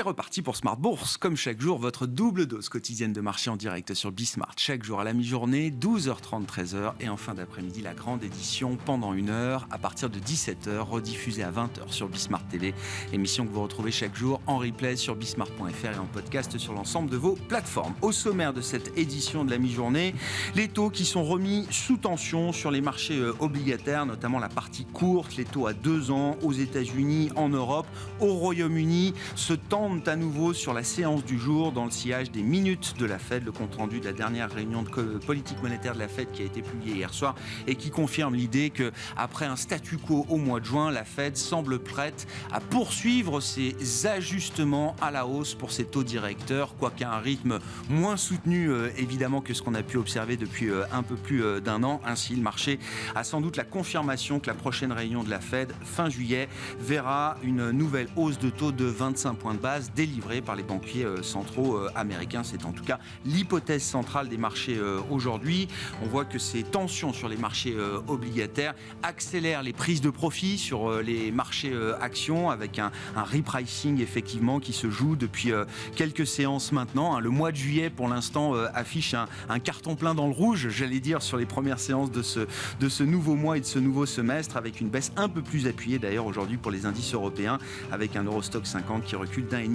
C'est reparti pour Smart Bourse. Comme chaque jour, votre double dose quotidienne de marché en direct sur Bismart. Chaque jour à la mi-journée, 12h30, 13h. Et en fin d'après-midi, la grande édition pendant 1 heure à partir de 17h, rediffusée à 20h sur Bismart TV. Émission que vous retrouvez chaque jour en replay sur bismart.fr et en podcast sur l'ensemble de vos plateformes. Au sommaire de cette édition de la mi-journée, les taux qui sont remis sous tension sur les marchés obligataires, notamment la partie courte, les taux à 2 ans aux États-Unis, en Europe, au Royaume-Uni, se tendent à nouveau sur la séance du jour dans le sillage des minutes de la Fed, le compte-rendu de la dernière réunion de politique monétaire de la Fed qui a été publié hier soir et qui confirme l'idée qu'après un statu quo au mois de juin, la Fed semble prête à poursuivre ses ajustements à la hausse pour ses taux directeurs, quoiqu'à un rythme moins soutenu évidemment que ce qu'on a pu observer depuis un peu plus d'1 an. Ainsi, le marché a sans doute la confirmation que la prochaine réunion de la Fed, fin juillet, verra une nouvelle hausse de taux de 25 points de base délivrée par les banquiers centraux américains. C'est en tout cas l'hypothèse centrale des marchés aujourd'hui. On voit que ces tensions sur les marchés obligataires accélèrent les prises de profit sur les marchés actions avec un repricing effectivement qui se joue depuis quelques séances maintenant. Le mois de juillet pour l'instant affiche un carton plein dans le rouge, j'allais dire, sur les premières séances de ce nouveau mois et de ce nouveau semestre, avec une baisse un peu plus appuyée d'ailleurs aujourd'hui pour les indices européens, avec un Eurostock 50 qui recule d'1,5%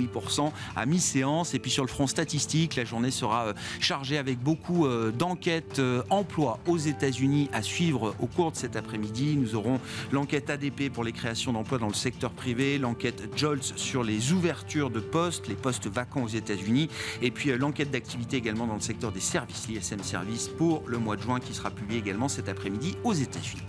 à mi-séance. Et puis sur le front statistique, la journée sera chargée avec beaucoup d'enquêtes emploi aux États-Unis à suivre au cours de cet après-midi. Nous aurons l'enquête ADP pour les créations d'emplois dans le secteur privé, l'enquête JOLTS sur les ouvertures de postes, les postes vacants aux États-Unis, et puis l'enquête d'activité également dans le secteur des services, l'ISM Service pour le mois de juin qui sera publié également cet après-midi aux États-Unis.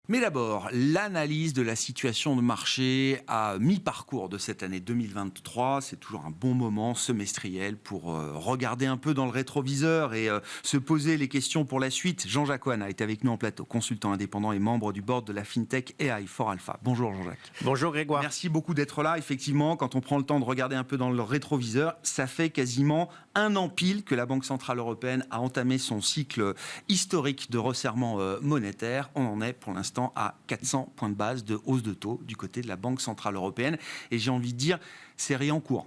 Mais d'abord, l'analyse de la situation de marché à mi-parcours de cette année 2023. C'est toujours un bon moment semestriel pour regarder un peu dans le rétroviseur et se poser les questions pour la suite. Jean-Jacques Oana est avec nous en plateau, consultant indépendant et membre du board de la FinTech AI for Alpha. Bonjour Jean-Jacques. Bonjour Grégoire. Merci beaucoup d'être là. Effectivement, quand on prend le temps de regarder un peu dans le rétroviseur, ça fait quasiment 1 an pile que la Banque Centrale Européenne a entamé son cycle historique de resserrement monétaire. On en est pour l'instant à 400 points de base de hausse de taux du côté de la Banque Centrale Européenne. Et j'ai envie de dire, c'est rien en cours.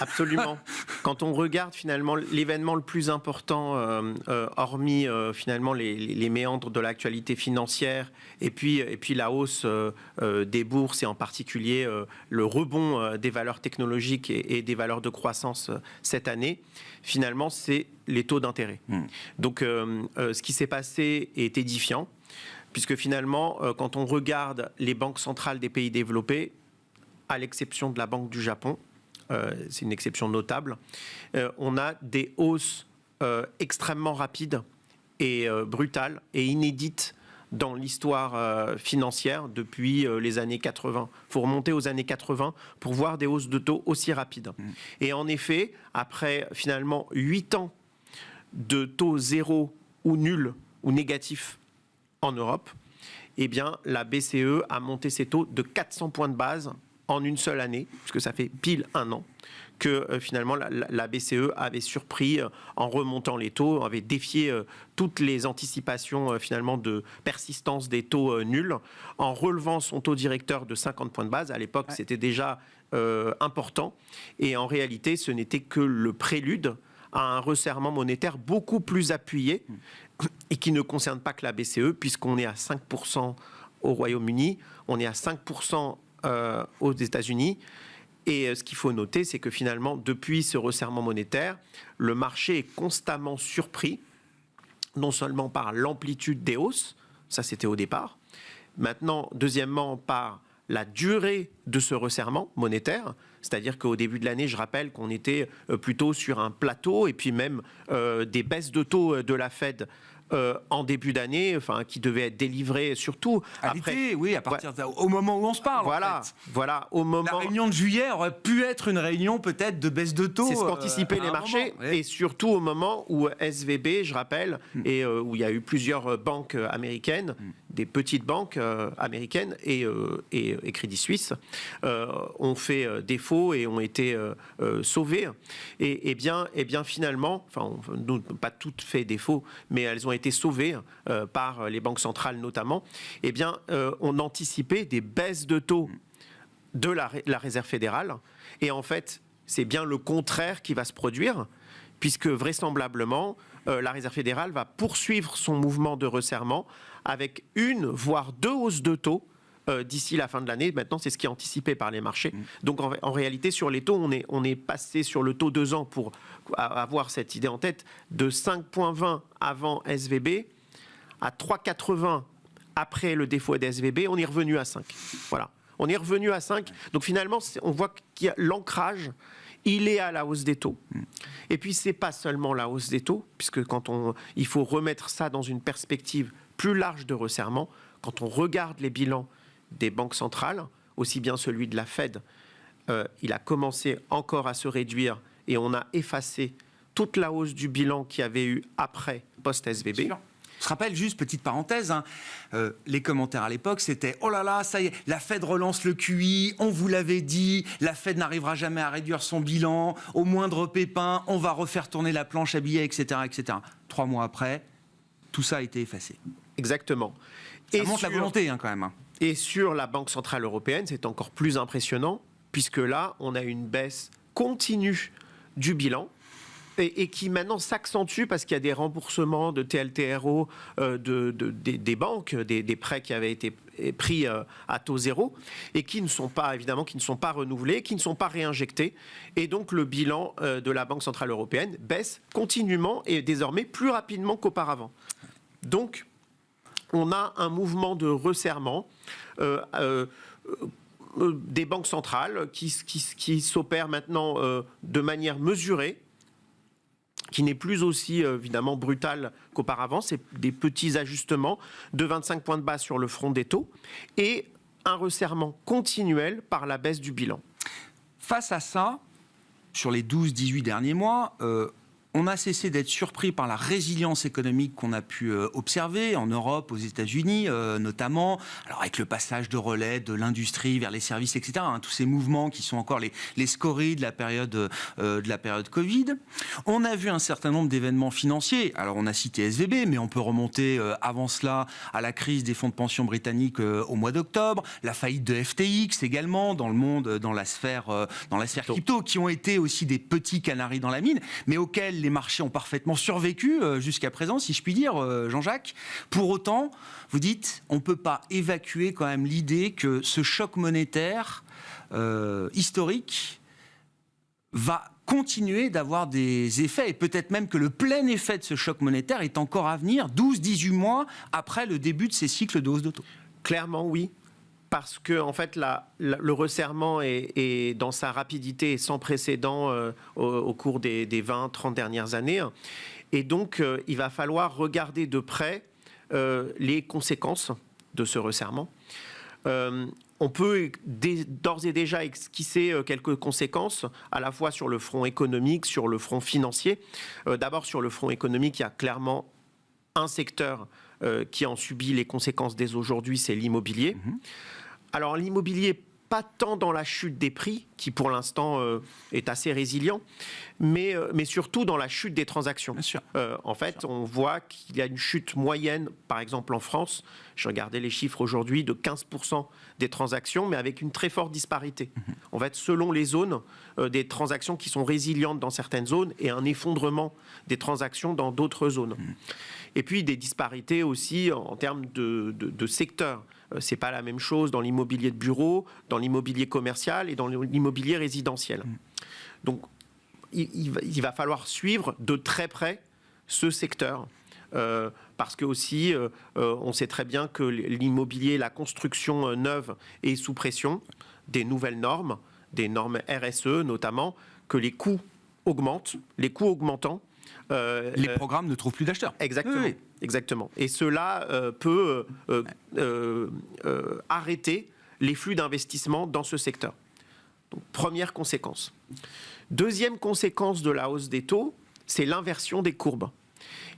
Absolument. Quand on regarde finalement l'événement le plus important, hormis finalement les méandres de l'actualité financière et puis la hausse des bourses et en particulier le rebond des valeurs technologiques et des valeurs de croissance cette année, finalement c'est les taux d'intérêt. Donc ce qui s'est passé est édifiant, puisque finalement quand on regarde les banques centrales des pays développés, à l'exception de la Banque du Japon, c'est une exception notable, on a des hausses extrêmement rapides et brutales et inédites dans l'histoire financière depuis les années 80. Il faut remonter aux années 80 pour voir des hausses de taux aussi rapides. Et en effet, après finalement 8 ans de taux zéro ou nul ou négatif en Europe, eh bien, la BCE a monté ses taux de 400 points de base en une seule année, puisque ça fait pile 1 an que finalement la BCE avait surpris en remontant les taux, avait défié toutes les anticipations finalement de persistance des taux nuls, en relevant son taux directeur de 50 points de base. À l'époque, c'était déjà important, et en réalité, ce n'était que le prélude à un resserrement monétaire beaucoup plus appuyé et qui ne concerne pas que la BCE, puisqu'on est à 5% au Royaume-Uni, on est à 5% aux États-Unis. Et ce qu'il faut noter, c'est que finalement, depuis ce resserrement monétaire, le marché est constamment surpris, non seulement par l'amplitude des hausses, ça c'était au départ, maintenant, deuxièmement, par la durée de ce resserrement monétaire, c'est-à-dire qu'au début de l'année, je rappelle qu'on était plutôt sur un plateau, et puis même des baisses de taux de la Fed en début d'année, enfin, qui devaient être délivrées surtout après. L'été, oui, à partir au moment où on se parle. Voilà, en fait. Voilà, au moment. La réunion de juillet aurait pu être une réunion peut-être de baisse de taux. C'est ce qu'anticipaient les marchés, et surtout au moment où SVB, je rappelle, et où il y a eu plusieurs banques américaines des petites banques américaines et Crédit Suisse ont fait défaut et ont été sauvées. Et bien finalement, enfin, pas toutes fait défaut, mais elles ont été sauvées par les banques centrales notamment. Eh bien, on anticipait des baisses de taux de la Réserve fédérale. Et en fait, c'est bien le contraire qui va se produire, puisque vraisemblablement, la Réserve fédérale va poursuivre son mouvement de resserrement avec une, voire 2 hausses de taux d'ici la fin de l'année. Maintenant, c'est ce qui est anticipé par les marchés. Donc, en réalité, sur les taux, on est passé sur le taux 2 ans pour avoir cette idée en tête, de 5,20 avant SVB à 3,80 après le défaut des SVB. On est revenu à 5. Voilà. On est revenu à 5. Donc, finalement, on voit qu'il y a l'ancrage. Il est à la hausse des taux. Et puis, ce n'est pas seulement la hausse des taux, puisque il faut remettre ça dans une perspective plus large de resserrement. Quand on regarde les bilans des banques centrales, aussi bien celui de la Fed, il a commencé encore à se réduire et on a effacé toute la hausse du bilan qu'il y avait eu après post-SVB. On se rappelle, juste petite parenthèse, les commentaires à l'époque, c'était « Oh là là, ça y est, la Fed relance le QI, on vous l'avait dit, la Fed n'arrivera jamais à réduire son bilan, au moindre pépin, on va refaire tourner la planche à billets, etc. etc. » 3 mois après, tout ça a été effacé. Exactement. Ça montre la volonté quand même. Et sur la Banque Centrale Européenne, c'est encore plus impressionnant, puisque là, on a une baisse continue du bilan, et qui maintenant s'accentue parce qu'il y a des remboursements de TLTRO des banques, des prêts qui avaient été pris à taux zéro et qui ne sont pas, évidemment, qui ne sont pas renouvelés, qui ne sont pas réinjectés. Et donc le bilan de la Banque Centrale Européenne baisse continuellement et désormais plus rapidement qu'auparavant. Donc on a un mouvement de resserrement des banques centrales qui s'opère maintenant de manière mesurée, qui n'est plus aussi évidemment brutal qu'auparavant. C'est des petits ajustements de 25 points de base sur le front des taux et un resserrement continuel par la baisse du bilan. Face à ça, sur les 12-18 derniers mois, on a cessé d'être surpris par la résilience économique qu'on a pu observer en Europe, aux États-Unis notamment, alors avec le passage de relais de l'industrie vers les services, etc. Tous ces mouvements qui sont encore les scories de la période Covid. On a vu un certain nombre d'événements financiers. Alors on a cité SVB, mais on peut remonter avant cela à la crise des fonds de pension britanniques au mois d'octobre, la faillite de FTX également dans le monde, dans la sphère crypto, qui ont été aussi des petits canaris dans la mine, mais auxquels les marchés ont parfaitement survécu jusqu'à présent, si je puis dire, Jean-Jacques. Pour autant, vous dites, on ne peut pas évacuer quand même l'idée que ce choc monétaire historique va continuer d'avoir des effets, et peut-être même que le plein effet de ce choc monétaire est encore à venir, 12-18 mois après le début de ces cycles de hausse de taux. Clairement, oui. Parce que en fait, le resserrement est dans sa rapidité et sans précédent au cours des 20-30 dernières années. Et donc, il va falloir regarder de près les conséquences de ce resserrement. On peut d'ores et déjà esquisser quelques conséquences, à la fois sur le front économique, sur le front financier. D'abord, sur le front économique, il y a clairement un secteur qui en subit les conséquences dès aujourd'hui, c'est l'immobilier. Alors l'immobilier, pas tant dans la chute des prix, qui pour l'instant est assez résilient, mais surtout dans la chute des transactions. Bien sûr. En fait, on voit qu'il y a une chute moyenne, par exemple en France, je regardais les chiffres aujourd'hui, de 15% des transactions, mais avec une très forte disparité. En fait, selon les zones, des transactions qui sont résilientes dans certaines zones et un effondrement des transactions dans d'autres zones. Et puis des disparités aussi en termes de secteurs. C'est pas la même chose dans l'immobilier de bureau, dans l'immobilier commercial et dans l'immobilier résidentiel. Donc, il va falloir suivre de très près ce secteur. Parce que aussi, on sait très bien que l'immobilier, la construction neuve est sous pression des nouvelles normes, des normes RSE notamment, que les coûts augmentent, les coûts augmentant. Les programmes ne trouvent plus d'acheteurs. Exactement. Oui. Exactement. Et cela peut arrêter les flux d'investissement dans ce secteur. Donc, première conséquence. Deuxième conséquence de la hausse des taux, c'est l'inversion des courbes.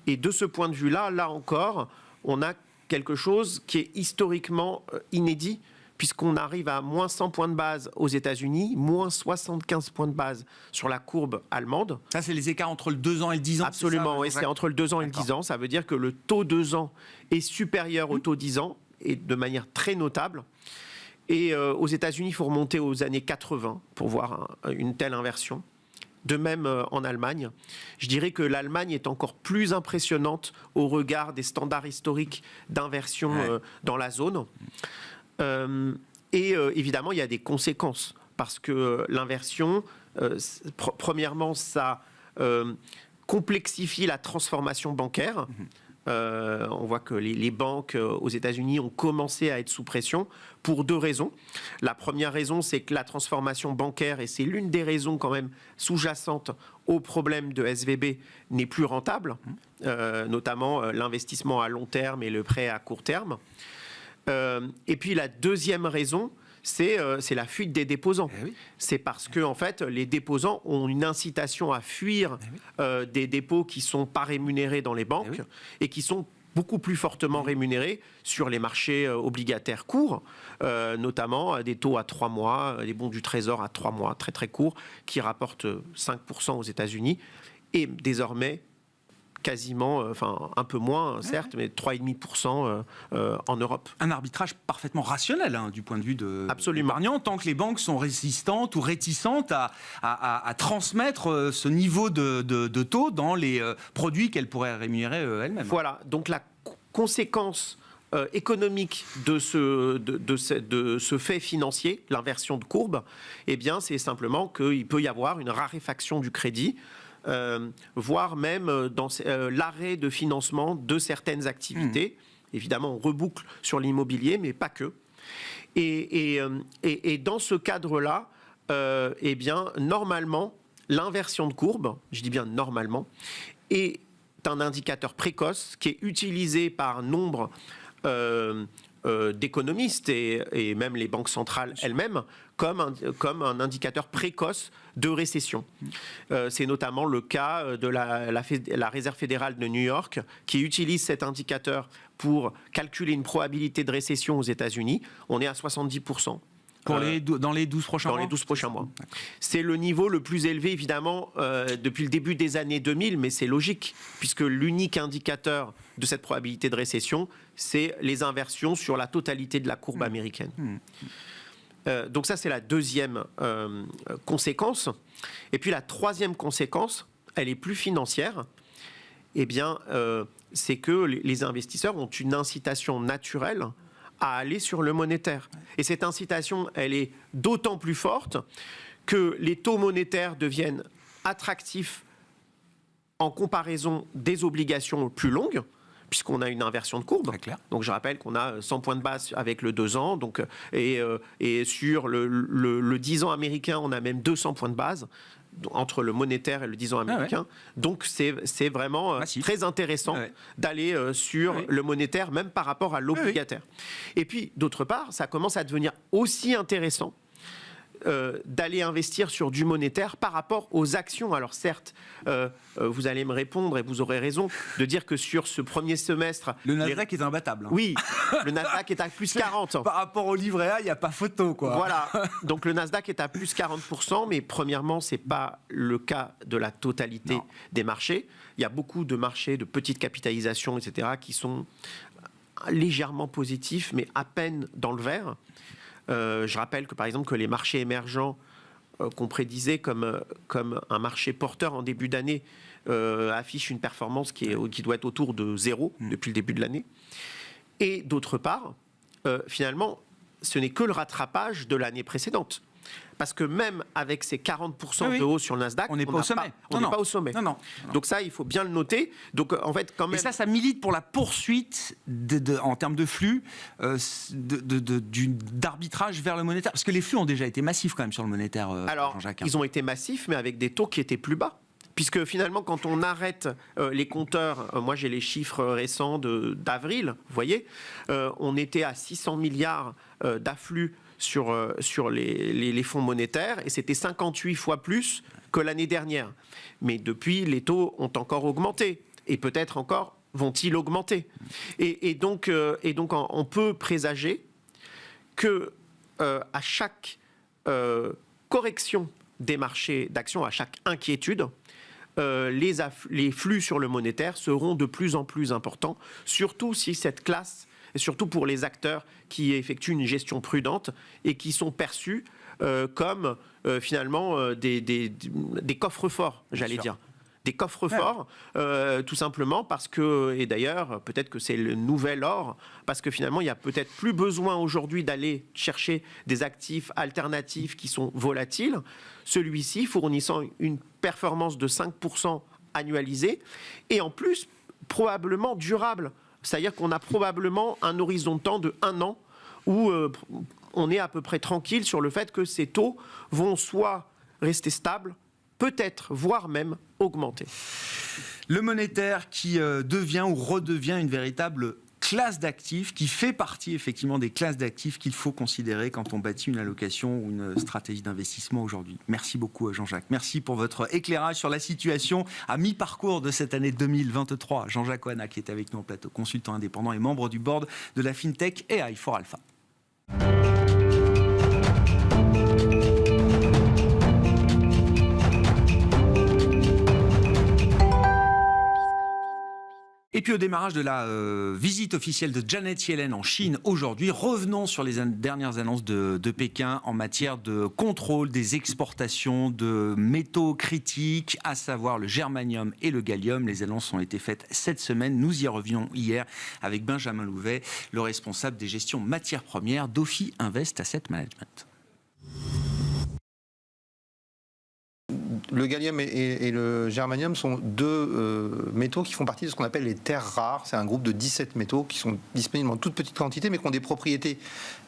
Et de ce point de vue-là, là encore, on a quelque chose qui est historiquement inédit, puisqu'on arrive à moins 100 points de base aux États-Unis, moins 75 points de base sur la courbe allemande. Ça, c'est les écarts entre le 2 ans et le 10 ans. Absolument, oui, c'est entre le 2 ans et le 10 ans. Ça veut dire que le taux 2 ans est supérieur au taux 10 ans, et de manière très notable. Et aux États-Unis, il faut remonter aux années 80 pour voir une telle inversion. De même en Allemagne. Je dirais que l'Allemagne est encore plus impressionnante au regard des standards historiques d'inversion dans la zone. Évidemment, il y a des conséquences, parce que l'inversion, premièrement, ça complexifie la transformation bancaire. On voit que les banques aux États-Unis ont commencé à être sous pression pour 2 raisons. La première raison, c'est que la transformation bancaire, et c'est l'une des raisons quand même sous-jacentes au problème de SVB, n'est plus rentable, notamment l'investissement à long terme et le prêt à court terme. Et puis la deuxième raison, c'est la fuite des déposants. Oui. C'est parce que en fait, les déposants ont une incitation à fuir des dépôts qui ne sont pas rémunérés dans les banques et qui sont beaucoup plus fortement rémunérés sur les marchés obligataires courts, notamment des taux à 3 mois, des bons du Trésor à 3 mois, très très courts, qui rapportent 5% aux États-Unis, et désormais quasiment, enfin un peu moins certes, mais 3,5% en Europe. Un arbitrage parfaitement rationnel du point de vue de l'épargnant, tant que les banques sont résistantes ou réticentes à transmettre ce niveau de taux dans les produits qu'elles pourraient rémunérer elles-mêmes. Voilà, donc la conséquence économique de ce fait financier, l'inversion de courbe, eh bien, c'est simplement qu'il peut y avoir une raréfaction du crédit, voire même dans l'arrêt de financement de certaines activités. Évidemment, on reboucle sur l'immobilier, mais pas que. Et dans ce cadre-là, eh bien, normalement, l'inversion de courbe, je dis bien normalement, est un indicateur précoce qui est utilisé par nombre d'économistes et même les banques centrales elles-mêmes comme un indicateur précoce de récession. C'est notamment le cas de la Réserve fédérale de New York, qui utilise cet indicateur pour calculer une probabilité de récession aux États-Unis. On est à 70%. Dans les 12 prochains mois. Dans les 12 prochains mois. C'est le niveau le plus élevé, évidemment, depuis le début des années 2000, mais c'est logique, puisque l'unique indicateur de cette probabilité de récession, c'est les inversions sur la totalité de la courbe américaine. Donc ça, c'est la deuxième conséquence. Et puis la troisième conséquence, elle est plus financière. Eh bien, c'est que les investisseurs ont une incitation naturelle à aller sur le monétaire. Et cette incitation, elle est d'autant plus forte que les taux monétaires deviennent attractifs en comparaison des obligations plus longues, puisqu'on a une inversion de courbe. Très clair. Donc je rappelle qu'on a 100 points de base avec le 2 ans, donc, et sur le 10 ans américain, on a même 200 points de base entre le monétaire et le 10 ans américain. Donc c'est vraiment très intéressant d'aller sur le monétaire, même par rapport à l'obligataire. Et puis, d'autre part, ça commence à devenir aussi intéressant d'aller investir sur du monétaire par rapport aux actions. Alors certes, vous allez me répondre, et vous aurez raison, de dire que sur ce premier semestre... Le Nasdaq est imbattable. Oui, le Nasdaq est à plus 40. Par rapport au livret A, il n'y a pas photo, quoi. Voilà, donc le Nasdaq est à plus 40%, mais premièrement, ce n'est pas le cas de la totalité des marchés. Il y a beaucoup de marchés de petite capitalisation, etc., qui sont légèrement positifs, mais à peine dans le vert. Je rappelle que, par exemple, que les marchés émergents qu'on prédisait comme un marché porteur en début d'année affichent une performance qui doit être autour de 0 depuis le début de l'année. Et d'autre part, finalement, ce n'est que le rattrapage de l'année précédente. Parce que même avec ces 40% de hausse sur le Nasdaq, on n'est pas au sommet. On n'est pas au sommet. Non. Donc ça, il faut bien le noter. Donc en fait, quand même. Et ça milite pour la poursuite en termes de flux d'arbitrage vers le monétaire. Parce que les flux ont déjà été massifs quand même sur le monétaire. Alors, Jean-Jacques. Ils ont été massifs, mais avec des taux qui étaient plus bas. Puisque finalement, quand on arrête les compteurs, moi j'ai les chiffres récents d'avril, vous voyez, on était à 600 milliards d'afflux sur les fonds monétaires, et c'était 58 fois plus que l'année dernière. Mais depuis, les taux ont encore augmenté, et peut-être encore vont-ils augmenter ? Et donc, on peut présager que à chaque correction des marchés d'actions, à chaque inquiétude, les flux sur le monétaire seront de plus en plus importants, surtout si cette classe, et surtout pour les acteurs qui effectuent une gestion prudente et qui sont perçus comme finalement des coffres forts, j'allais dire. Des coffres forts, tout simplement parce que, et d'ailleurs, peut-être que c'est le nouvel or, parce que finalement, il n'y a peut-être plus besoin aujourd'hui d'aller chercher des actifs alternatifs qui sont volatiles, celui-ci fournissant une performance de 5% annualisée, et en plus, probablement durable. C'est-à-dire qu'on a probablement un horizon de temps de 1 an où on est à peu près tranquille sur le fait que ces taux vont soit rester stables, peut-être, voire même augmenter. Le monétaire qui devient ou redevient une véritable classe d'actifs, qui fait partie effectivement des classes d'actifs qu'il faut considérer quand on bâtit une allocation ou une stratégie d'investissement aujourd'hui. Merci beaucoup Jean-Jacques. Merci pour votre éclairage sur la situation à mi-parcours de cette année 2023. Jean-Jacques Oana qui est avec nous en plateau, consultant indépendant et membre du board de la FinTech AI for Alpha. Et puis au démarrage de la visite officielle de Janet Yellen en Chine aujourd'hui, revenons sur les dernières annonces de Pékin en matière de contrôle des exportations de métaux critiques, à savoir le germanium et le gallium. Les annonces ont été faites cette semaine. Nous y revions hier avec Benjamin Louvet, le responsable des gestions matières premières d'Ophi Invest Asset Management. Le gallium et le germanium sont deux métaux qui font partie de ce qu'on appelle les terres rares. C'est un groupe de 17 métaux qui sont disponibles en toute petite quantité, mais qui ont des propriétés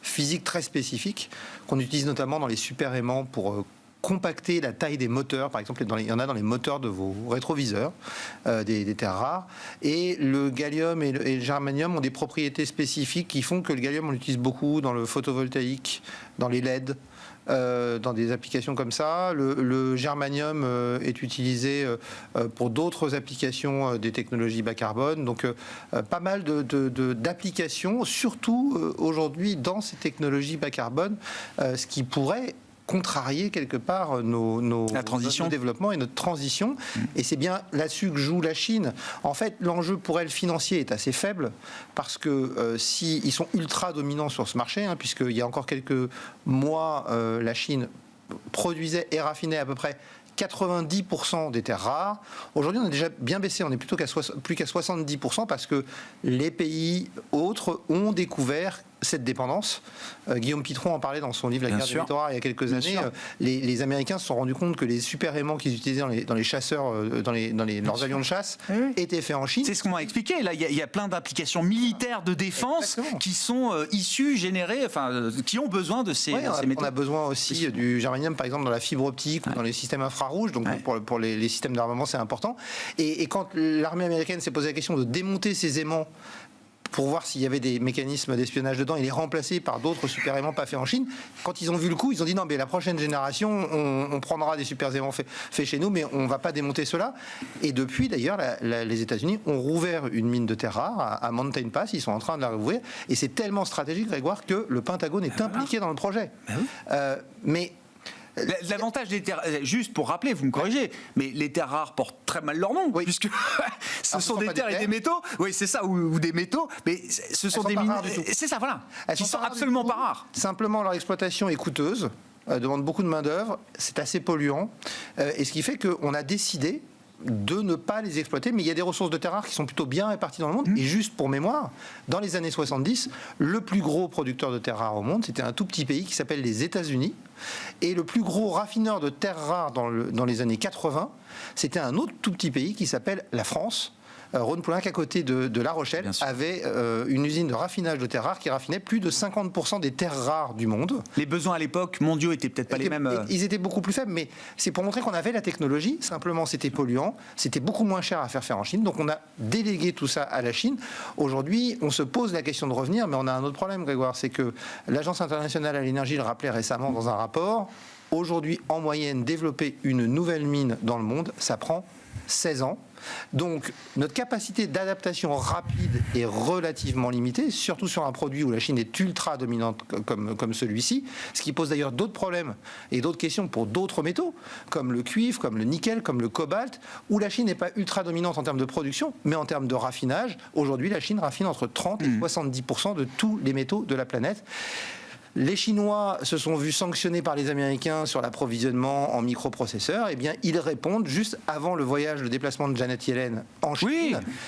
physiques très spécifiques, qu'on utilise notamment dans les super-aimants pour compacter la taille des moteurs. Par exemple, il y en a dans les moteurs de vos rétroviseurs, des terres rares. Et le gallium et le germanium ont des propriétés spécifiques qui font que le gallium, on l'utilise beaucoup dans le photovoltaïque, dans les LED, dans des applications comme ça. Le germanium est utilisé pour d'autres applications des technologies bas carbone. Donc pas mal d'applications, surtout aujourd'hui dans ces technologies bas carbone, ce qui pourrait contrarier quelque part notre développement et notre transition. Et c'est bien là-dessus que joue la Chine. En fait, l'enjeu pour elle financier est assez faible parce que ils sont ultra dominants sur ce marché, puisqu'il y a encore quelques mois, la Chine produisait et raffinait à peu près 90% des terres rares. Aujourd'hui, on a déjà bien baissé, on est plutôt plus qu'à 70% parce que les pays autres ont découvert cette dépendance. Guillaume Pitron en parlait dans son livre La guerre des métaux rares il y a quelques années. Les Américains se sont rendus compte que les super-aimants qu'ils utilisaient dans les chasseurs, leurs avions de chasse, étaient faits en Chine. C'est ce qu'on m'a expliqué. Là, il y a plein d'applications militaires de défense qui sont issues, générées, qui ont besoin de ces métaux. On a besoin aussi du germanium, par exemple, dans la fibre optique ou dans les systèmes infrarouges. Donc pour les systèmes d'armement, c'est important. Et quand l'armée américaine s'est posé la question de démonter ces aimants pour voir s'il y avait des mécanismes d'espionnage dedans et les remplacer par d'autres super-aimants pas faits en Chine. Quand ils ont vu le coup, ils ont dit non, mais la prochaine génération, on prendra des super-aimants faits chez nous, mais on ne va pas démonter cela. Et depuis, d'ailleurs, les États-Unis ont rouvert une mine de terres rares à Mountain Pass. Ils sont en train de la rouvrir. Et c'est tellement stratégique, Grégoire, que le Pentagone est impliqué dans le projet. Mais l'avantage des terres, juste pour rappeler, vous me corrigez, mais les terres rares portent très mal leur nom, puisque ce sont des terres et des métaux, c'est ça, ou des métaux, mais ce sont des mines, c'est ça, voilà, qui sont absolument pas rares. Simplement, leur exploitation est coûteuse, demande beaucoup de main-d'œuvre, c'est assez polluant, et ce qui fait qu'on a décidé de ne pas les exploiter, mais il y a des ressources de terres rares qui sont plutôt bien réparties dans le monde. Et juste pour mémoire, dans les années 70, le plus gros producteur de terres rares au monde, c'était un tout petit pays qui s'appelle les États-Unis. Et le plus gros raffineur de terres rares dans les années 80, c'était un autre tout petit pays qui s'appelle la France. Rhône-Poulenc, à côté de La Rochelle, avait une usine de raffinage de terres rares qui raffinait plus de 50% des terres rares du monde. Les besoins à l'époque mondiaux étaient peut-être pas les mêmes. Ils étaient beaucoup plus faibles, mais c'est pour montrer qu'on avait la technologie. Simplement, c'était polluant, c'était beaucoup moins cher à faire en Chine. Donc on a délégué tout ça à la Chine. Aujourd'hui, on se pose la question de revenir, mais on a un autre problème, Grégoire, c'est que l'Agence internationale à l'énergie le rappelait récemment dans un rapport. Aujourd'hui, en moyenne, développer une nouvelle mine dans le monde, ça prend 16 ans. Donc, notre capacité d'adaptation rapide est relativement limitée, surtout sur un produit où la Chine est ultra dominante comme celui-ci, ce qui pose d'ailleurs d'autres problèmes et d'autres questions pour d'autres métaux, comme le cuivre, comme le nickel, comme le cobalt, où la Chine n'est pas ultra dominante en termes de production, mais en termes de raffinage. Aujourd'hui, la Chine raffine entre 30 et 70% de tous les métaux de la planète. Les Chinois se sont vus sanctionnés par les Américains sur l'approvisionnement en microprocesseurs. Eh bien, ils répondent juste avant le voyage, le déplacement de Janet Yellen en Chine.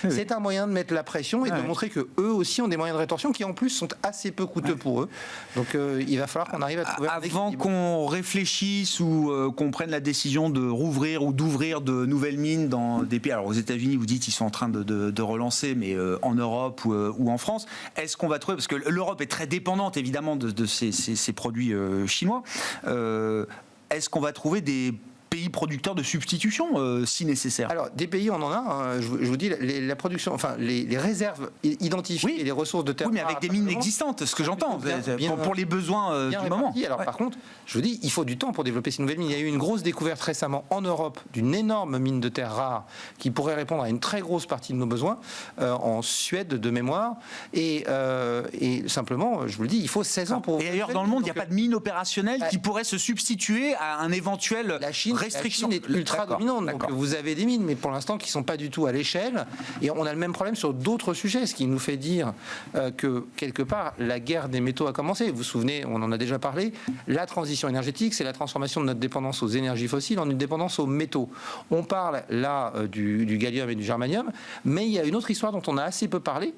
Oui. C'est un moyen de mettre la pression et de montrer que eux aussi ont des moyens de rétorsion qui, en plus, sont assez peu coûteux pour eux. Donc, il va falloir qu'on arrive à trouver un équilibre. Avant qu'on réfléchisse ou qu'on prenne la décision de rouvrir ou d'ouvrir de nouvelles mines dans des pays. Alors, aux États-Unis, vous dites qu'ils sont en train de relancer, mais en Europe ou en France, est-ce qu'on va trouver, parce que l'Europe est très dépendante évidemment de ces produits chinois. Est-ce qu'on va trouver des pays producteurs de substitution si nécessaire? Alors, des pays, on en a. Hein, je vous dis, la production, enfin, les réserves identifiées et les ressources de terre. Oui, mais avec des mines existantes, ce que j'entends, pour les besoins du moment. Alors, par contre, je vous dis, il faut du temps pour développer ces nouvelles mines. Il y a eu une grosse découverte récemment en Europe d'une énorme mine de terres rares qui pourrait répondre à une très grosse partie de nos besoins en Suède de mémoire. Et simplement, je vous le dis, il faut 16 ans pour. Et ailleurs dans le monde, il n'y a pas de mine opérationnelle qui pourrait se substituer à un éventuel restriction. La Chine est ultra dominante. Donc vous avez des mines, mais pour l'instant qui ne sont pas du tout à l'échelle. Et on a le même problème sur d'autres sujets, ce qui nous fait dire que quelque part la guerre des métaux a commencé. Vous vous souvenez, on en a déjà parlé. La transition énergétique, c'est la transformation de notre dépendance aux énergies fossiles en une dépendance aux métaux. On parle là du gallium et du germanium, mais il y a une autre histoire dont on a assez peu parlé.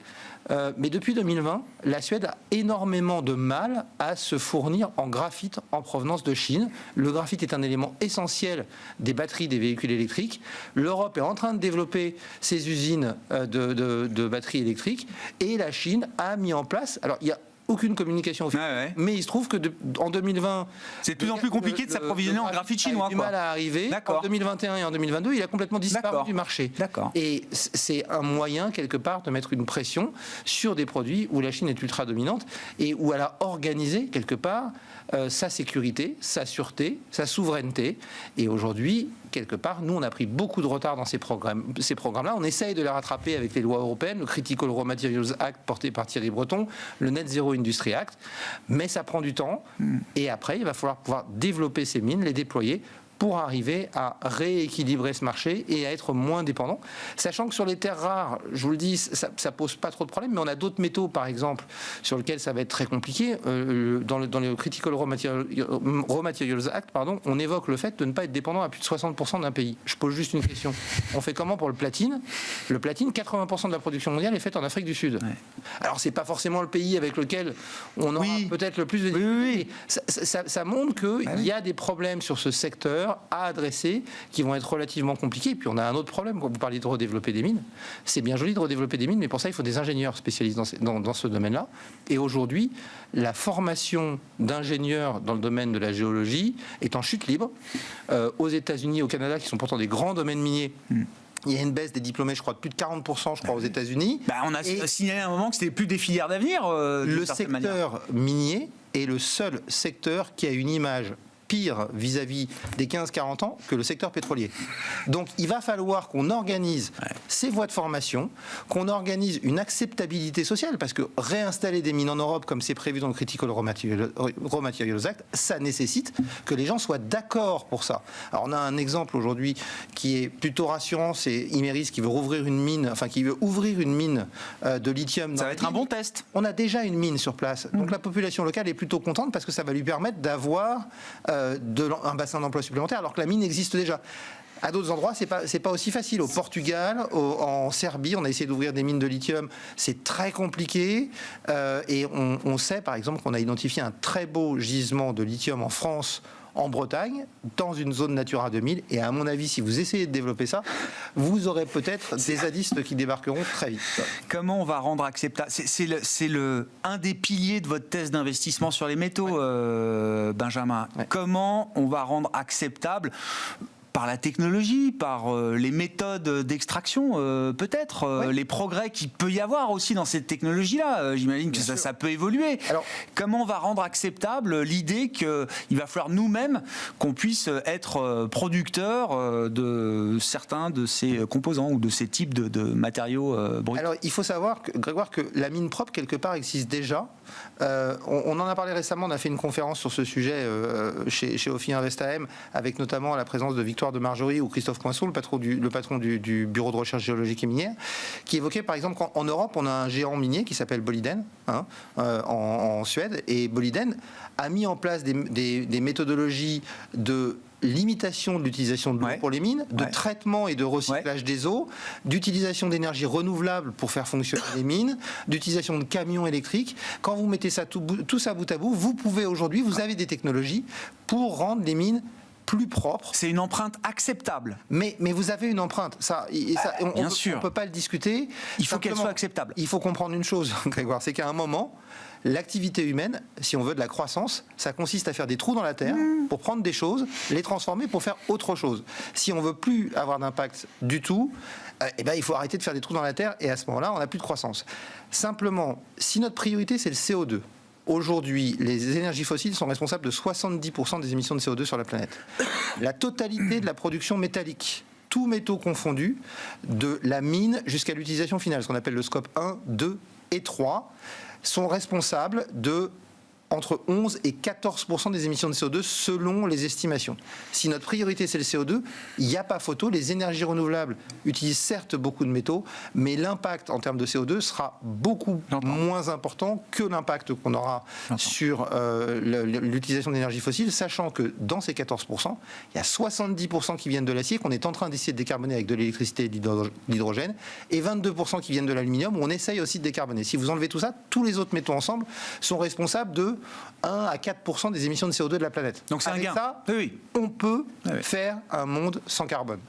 Mais depuis 2020, la Suède a énormément de mal à se fournir en graphite en provenance de Chine. Le graphite est un élément essentiel des batteries des véhicules électriques. L'Europe est en train de développer ses usines de batteries électriques et la Chine a mis en place... Alors, il y a aucune communication officielle. Mais il se trouve que en 2020... C'est de plus en plus compliqué de s'approvisionner en graphite chinois. Il a du mal à arriver. En 2021 et en 2022, il a complètement disparu du marché. Et c'est un moyen, quelque part, de mettre une pression sur des produits où la Chine est ultra dominante et où elle a organisé, quelque part, sa sécurité, sa sûreté, sa souveraineté. Et aujourd'hui, quelque part, nous, on a pris beaucoup de retard dans ces programmes-là. On essaye de les rattraper avec les lois européennes, le Critical Raw Materials Act porté par Thierry Breton, le Net Zero Industry Act, mais ça prend du temps. Et après, il va falloir pouvoir développer ces mines, les déployer pour arriver à rééquilibrer ce marché et à être moins dépendant. Sachant que sur les terres rares, je vous le dis, ça pose pas trop de problèmes, mais on a d'autres métaux, par exemple, sur lesquels ça va être très compliqué. Dans le Critical Raw Materials Act, on évoque le fait de ne pas être dépendant à plus de 60% d'un pays. Je pose juste une question. On fait comment pour le platine ? Le platine, 80% de la production mondiale est faite en Afrique du Sud. Ouais. Alors, c'est pas forcément le pays avec lequel on aura peut-être le plus de difficultés. Ça montre qu'il y a des problèmes sur ce secteur à adresser qui vont être relativement compliqués. Et puis on a un autre problème quand vous parlez de redévelopper des mines. C'est bien joli de redévelopper des mines, mais pour ça il faut des ingénieurs spécialistes dans ce domaine-là. Et aujourd'hui, la formation d'ingénieurs dans le domaine de la géologie est en chute libre. Aux États-Unis, au Canada, qui sont pourtant des grands domaines miniers, il y a une baisse des diplômés, je crois, de plus de 40%, je crois, aux États-Unis. On a signalé à un moment que c'était plus des filières d'avenir. Le secteur minier est le seul secteur qui a une image pire vis-à-vis des 15-40 ans que le secteur pétrolier. Donc il va falloir qu'on organise ces voies de formation, qu'on organise une acceptabilité sociale, parce que réinstaller des mines en Europe comme c'est prévu dans le Critical Raw Materials Act, ça nécessite que les gens soient d'accord pour ça. Alors on a un exemple aujourd'hui qui est plutôt rassurant, c'est Imerys qui veut ouvrir une mine de lithium. Ça va être un bon test. On a déjà une mine sur place, donc la population locale est plutôt contente parce que ça va lui permettre d'avoir un bassin d'emploi supplémentaire alors que la mine existe déjà. À d'autres endroits, c'est pas aussi facile. Au Portugal, en Serbie, on a essayé d'ouvrir des mines de lithium. C'est très compliqué. Et on sait, par exemple, qu'on a identifié un très beau gisement de lithium en France, en Bretagne, dans une zone Natura 2000. Et à mon avis, si vous essayez de développer ça, vous aurez peut-être des zadistes qui débarqueront très vite. Comment on va rendre acceptable ? C'est un des piliers de votre thèse d'investissement sur les métaux, Benjamin. Comment on va rendre acceptable par la technologie, par les méthodes d'extraction, peut-être, les progrès qu'il peut y avoir aussi dans cette technologie-là. J'imagine que ça peut évoluer. Alors, comment on va rendre acceptable l'idée qu'il va falloir nous-mêmes qu'on puisse être producteurs de certains de ces composants ou de ces types de matériaux bruts? Alors, il faut savoir, Grégoire, que la mine propre, quelque part, existe déjà. On en a parlé récemment, on a fait une conférence sur ce sujet chez Ophi Invest AM, avec notamment la présence de Victoire de Marjorie ou Christophe Coinceau, le patron du Bureau de recherche géologique et minière, qui évoquait par exemple qu'en Europe, on a un géant minier qui s'appelle Boliden, en Suède, et Boliden a mis en place des méthodologies de limitation de l'utilisation de l'eau pour les mines, de traitement et de recyclage des eaux, d'utilisation d'énergie renouvelable pour faire fonctionner les mines, d'utilisation de camions électriques. Quand vous mettez ça tout ça bout à bout, vous pouvez aujourd'hui, vous avez des technologies pour rendre les mines plus propres. C'est une empreinte acceptable. Mais vous avez une empreinte. On ne peut pas le discuter. Il faut qu'elle soit acceptable. Il faut comprendre une chose, Grégoire, c'est qu'à un moment, l'activité humaine, si on veut de la croissance, ça consiste à faire des trous dans la terre pour prendre des choses, les transformer pour faire autre chose. Si on veut plus avoir d'impact du tout, il faut arrêter de faire des trous dans la terre et à ce moment-là, on n'a plus de croissance. Simplement, si notre priorité, c'est le CO2, aujourd'hui, les énergies fossiles sont responsables de 70% des émissions de CO2 sur la planète. La totalité de la production métallique, tous métaux confondus, de la mine jusqu'à l'utilisation finale, ce qu'on appelle le scope 1, 2 et 3, sont responsables de entre 11 et 14% des émissions de CO2 selon les estimations. Si notre priorité c'est le CO2, il n'y a pas photo. Les énergies renouvelables utilisent certes beaucoup de métaux, mais l'impact en termes de CO2 sera beaucoup moins important que l'impact qu'on aura sur l'utilisation d'énergie fossile, sachant que dans ces 14%, il y a 70% qui viennent de l'acier, qu'on est en train d'essayer de décarboner avec de l'électricité et de l'hydrogène, et 22% qui viennent de l'aluminium, où on essaye aussi de décarboner. Si vous enlevez tout ça, tous les autres métaux ensemble sont responsables de 1 à 4% des émissions de CO2 de la planète. Donc c'est un gain. Ça, on peut faire un monde sans carbone.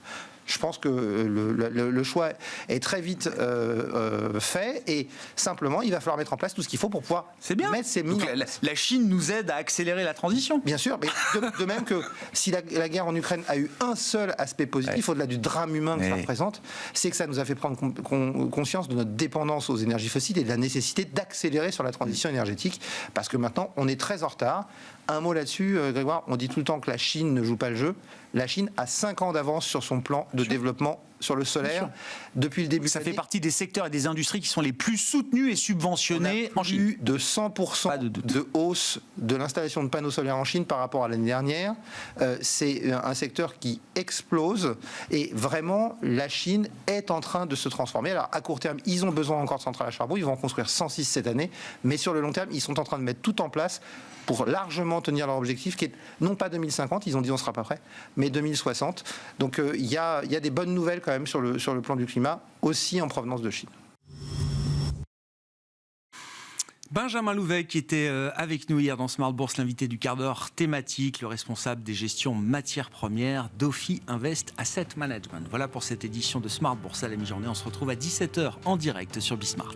Je pense que le choix est très vite fait et simplement, il va falloir mettre en place tout ce qu'il faut pour pouvoir mettre ces mines. Donc la Chine nous aide à accélérer la transition. Bien sûr, mais de même que si la guerre en Ukraine a eu un seul aspect positif, au-delà du drame humain que ça représente, c'est que ça nous a fait prendre conscience de notre dépendance aux énergies fossiles et de la nécessité d'accélérer sur la transition énergétique, parce que maintenant, on est très en retard. Un mot là-dessus, Grégoire, on dit tout le temps que la Chine ne joue pas le jeu. La Chine a 5 ans d'avance sur son plan de développement sur le solaire depuis le début. Ça fait partie des secteurs et des industries qui sont les plus soutenus et subventionnés en Chine. Plus de 100% de hausse de l'installation de panneaux solaires en Chine par rapport à l'année dernière. C'est un secteur qui explose et vraiment la Chine est en train de se transformer. Alors à court terme, ils ont besoin encore de centrales à charbon. Ils vont en construire 106 cette année. Mais sur le long terme, ils sont en train de mettre tout en place pour largement tenir leur objectif qui est non pas 2050, ils ont dit on sera pas prêt, mais 2060. Donc il y a des bonnes nouvelles quand même sur le plan du climat, aussi en provenance de Chine. Benjamin Louvet qui était avec nous hier dans Smart Bourse, l'invité du quart d'heure thématique, le responsable des gestions matières premières d'Ophi Invest Asset Management. Voilà pour cette édition de Smart Bourse à la mi-journée. On se retrouve à 17h en direct sur Bismart.